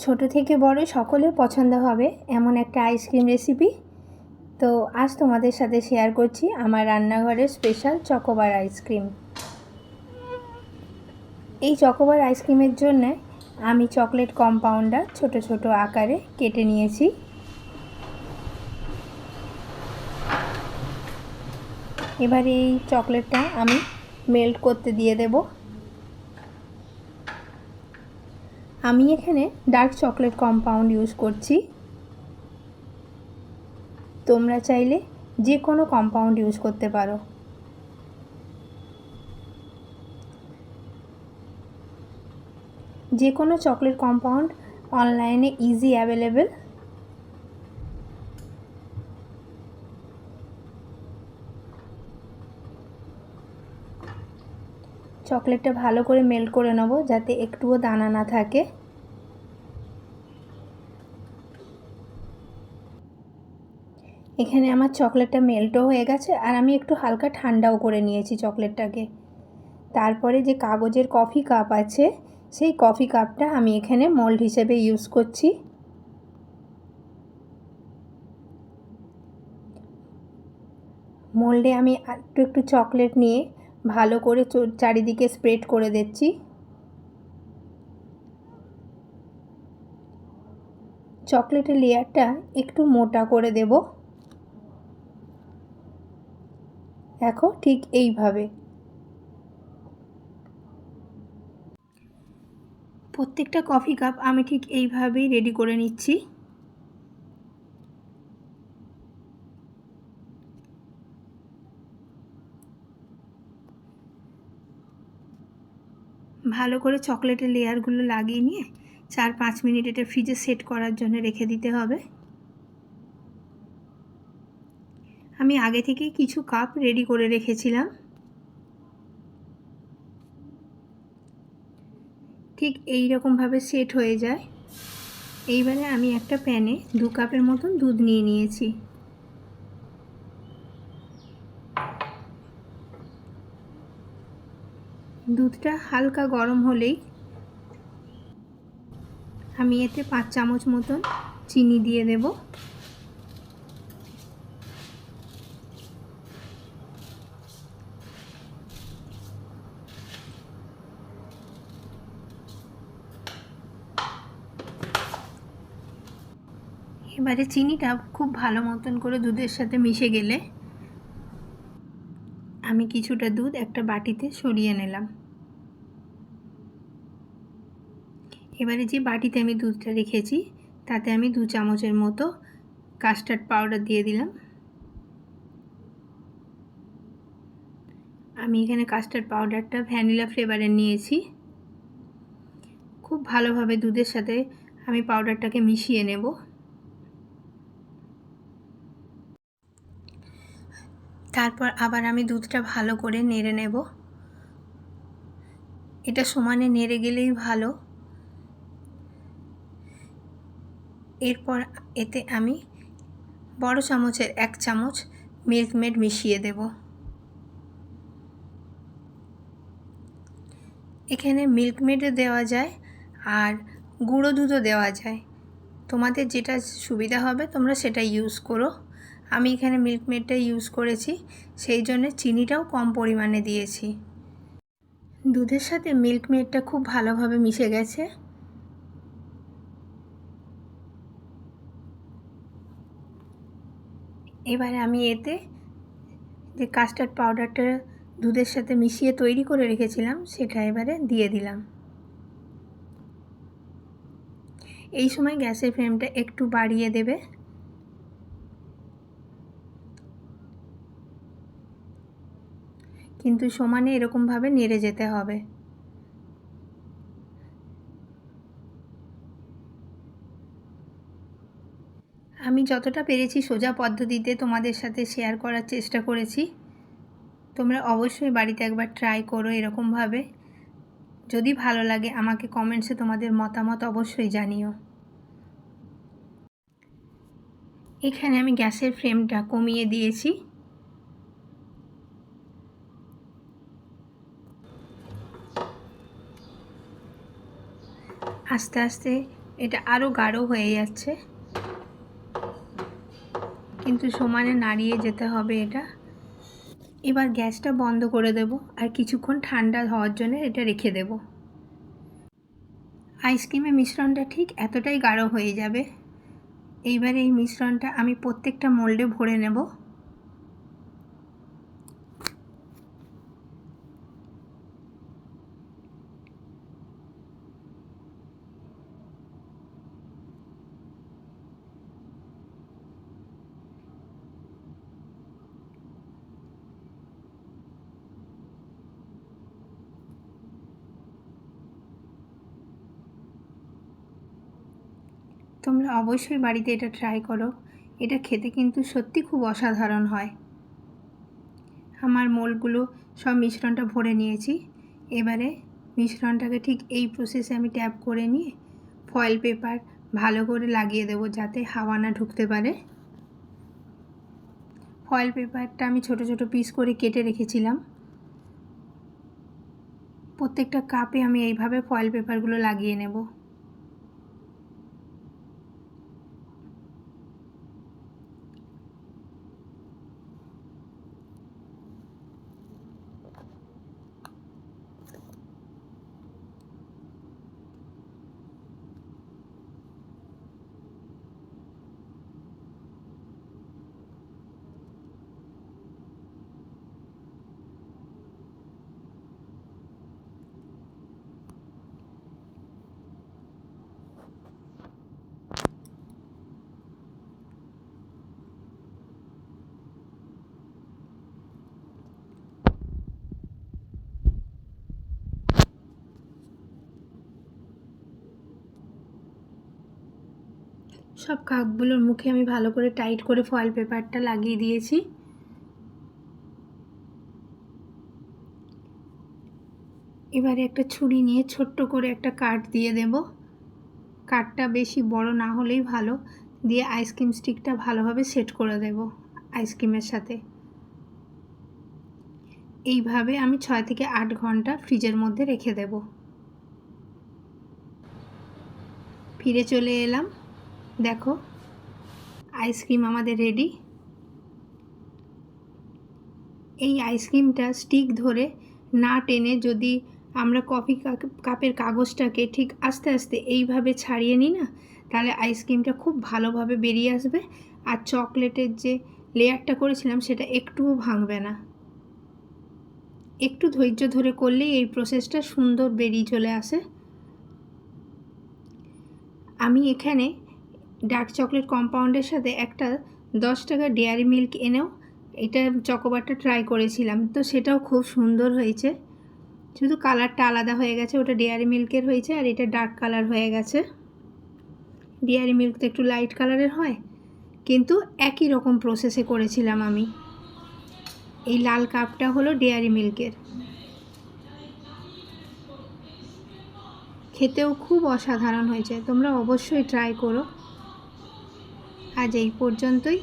ছোট থেকে বড় সকলের পছন্দ হবে এমন একটা আইসক্রিম রেসিপি। তো আজ তোমাদের সাথে শেয়ার করছি আমার রান্নাঘরের স্পেশাল চকোবার আইসক্রিম। এই চকোবার আইসক্রিমের জন্য আমি চকলেট কম্পাউন্ডার ছোট ছোট আকারে কেটে নিয়েছি। এবারে এই চকলেটটা আমি মেল্ট করতে দিয়ে দেব। আমি এখানে ডার্ক চকলেট কম্পাউন্ড ইউজ করছি। তোমরা চাইলে যে কোনো কম্পাউন্ড ইউজ করতে পারো। যে কোনো চকলেট কম্পাউন্ড অনলাইনে ইজি অ্যাভেলেবেল। চকলেটটা ভালো করে মেল্ট করে নেব যাতে একটুও দানা না থাকে। এখানে আমার চকলেটটা মেল্টও হয়ে গেছে আর আমি একটু হালকা ঠান্ডাও করে নিয়েছি চকলেটটাকে। তারপরে যে কাগজের কফি কাপ আছে সেই কফি কাপটা আমি এখানে মোল্ড হিসেবে ইউজ করছি। মোল্ডে আমি একটু একটু চকলেট নিয়ে ভালো করে চারিদিকে স্প্রেড করে দিচ্ছি। চকলেটের লেয়ারটা একটু মোটা করে দেব। দেখো ঠিক এইভাবে। প্রত্যেকটা কফি কাপ আমি ঠিক এইভাবেই রেডি করে নিচ্ছি। ভালো করে চকলেটের লেয়ারগুলো লাগিয়ে নিয়ে 4-5 মিনিট এটা ফ্রিজে সেট করার জন্য রেখে দিতে হবে। আমি আগে থেকেই কিছু কাপ রেডি করে রেখেছিলাম। ঠিক এই রকমভাবে সেট হয়ে যায়। এইবারে আমি একটা প্যানে 2 কাপের মতন দুধ নিয়ে নিয়েছি। দুধটা হালকা গরম হলেই আমি এতে 5 চামচ মতন চিনি দিয়ে দেব। এবারে চিনিটা খুব ভালো মতন করে দুধের সাথে মিশে গেলে আমি কিছুটা দুধ একটা বাটিতে সরিয়ে নিলাম। এবারে যে বাটিতে আমি দুধটা রেখেছি তাতে আমি 2 চামচের মতো কাস্টার্ড পাউডার দিয়ে দিলাম। আমি এখানে কাস্টার্ড পাউডারটা ভ্যানিলা ফ্লেভারের নিয়েছি। খুব ভালোভাবে দুধের সাথে আমি পাউডারটাকে মিশিয়ে নেব। তারপর আবার আমি দুধটা ভালো করে নেড়ে নেব। এটা সমানে নেড়ে গেলেই ভালো। এরপর এতে আমি বড় চামচের 1 চামচ মিল্ক মেড মিশিয়ে দেব। এখানে মিল্ক মেডও দেওয়া যায় আর গুঁড়ো দুধও দেওয়া যায়। তোমাদের যেটা সুবিধা হবে তোমরা সেটা ইউজ করো। আমি এখানে মিল্ক মেডটা ইউজ করেছি, সেই জন্য চিনিটাও কম পরিমাণে দিয়েছি। দুধের সাথে মিল্ক মেডটা খুব ভালোভাবে মিশে গেছে। এবারে আমি এতে যে কাস্টার্ড পাউডারটা দুধের সাথে মিশিয়ে তৈরি করে রেখেছিলাম সেটা এবারে দিয়ে দিলাম। এই সময় গ্যাসের ফ্লেমটা একটু বাড়িয়ে দেবে। কিন্তু সমানে এরকমভাবে নেড়ে যেতে হবে। আমি যতটা পেরেছি সোজা পদ্ধতিতে তোমাদের সাথে শেয়ার করার চেষ্টা করেছি। তোমরা অবশ্যই বাড়িতে একবার ট্রাই করো এরকমভাবে। যদি ভালো লাগে আমাকে কমেন্টসে তোমাদের মতামত অবশ্যই জানিও। এখানে আমি গ্যাসের ফ্লেমটা কমিয়ে দিয়েছি। আস্তে আস্তে এটা আরও গাঢ় হয়ে যাচ্ছে, কিন্তু সমানে নাড়িয়ে যেতে হবে এটা। এবার গ্যাসটা বন্ধ করে দেব আর কিছুক্ষণ ঠান্ডা হওয়ার জন্য এটা রেখে দেব। আইসক্রিমের মিশ্রণটা ঠিক এতটাই গাঢ় হয়ে যাবে। এইবার এই মিশ্রণটা আমি প্রত্যেকটা মোল্ডে ভরে নেব। তোমরা অবশ্যই বাড়িতে এটা ট্রাই করো, এটা খেতে কিন্তু সত্যি খুব অসাধারণ হয়। আমার মোল্ডগুলো সব মিশ্রণটা ভরে নিয়েছি। এবারে মিশ্রণটাকে ঠিক এই প্রসেসে আমি ট্যাপ করে নিয়ে ফয়েল পেপার ভালো করে লাগিয়ে দেব, যাতে হাওয়া না ঢুকতে পারে। ফয়েল পেপারটা আমি ছোট ছোট পিস করে কেটে রেখেছিলাম। প্রত্যেকটা কাপে আমি এইভাবে ফয়েল পেপারগুলো লাগিয়ে নেব। সব কাপগুলোর মুখে আমি ভালো করে টাইট করে ফয়েল পেপারটা লাগিয়ে দিয়েছি। এবারে একটা ছুরি নিয়ে ছোট্ট করে একটা কাট দিয়ে দেব। কাটটা বেশি বড় না হলেই ভালো। দিয়ে আইসক্রিম স্টিকটা ভালোভাবে সেট করে দেব আইসক্রিমের সাথে। এইভাবে আমি 6 থেকে 8 ঘন্টা ফ্রিজের মধ্যে রেখে দেব। ফিরে চলে এলাম, দেখো আইসক্রিম আমাদের রেডি। এই আইসক্রিমটা স্টিক ধরে না টেনে যদি আমরা কফি কাপের কাগজটাকে ঠিক আস্তে আস্তে এইভাবে ছাড়িয়ে নিই না, তাহলে আইসক্রিমটা খুব ভালোভাবে বেরিয়ে আসবে। আর চকলেটের যে লেয়ারটা করেছিলাম সেটা একটুও ভাঙবে না। একটু ধৈর্য ধরে করলেই এই প্রসেসটা সুন্দর বেরিয়ে চলে আসে। আমি এখানে ডার্ক চকলেট কম্পাউন্ডের সাথে একটা 10 টাকা ডেয়ারি মিল্ক এনেও এটা চকোবারটা ট্রাই করেছিলাম, তো সেটাও খুব সুন্দর হয়েছে। শুধু কালারটা আলাদা হয়ে গেছে, ওটা ডেয়ারি মিল্কের হয়েছে আর এটা ডার্ক কালার হয়ে গেছে। ডেয়ারি মিল্ক তো একটু লাইট কালারের হয়, কিন্তু একই রকম প্রসেসে করেছিলাম আমি। এই লাল কাপটা হলো ডেয়ারি মিল্কের। খেতেও খুব অসাধারণ হয়েছে, তোমরা অবশ্যই ট্রাই করো। আজ এই পর্যন্তই।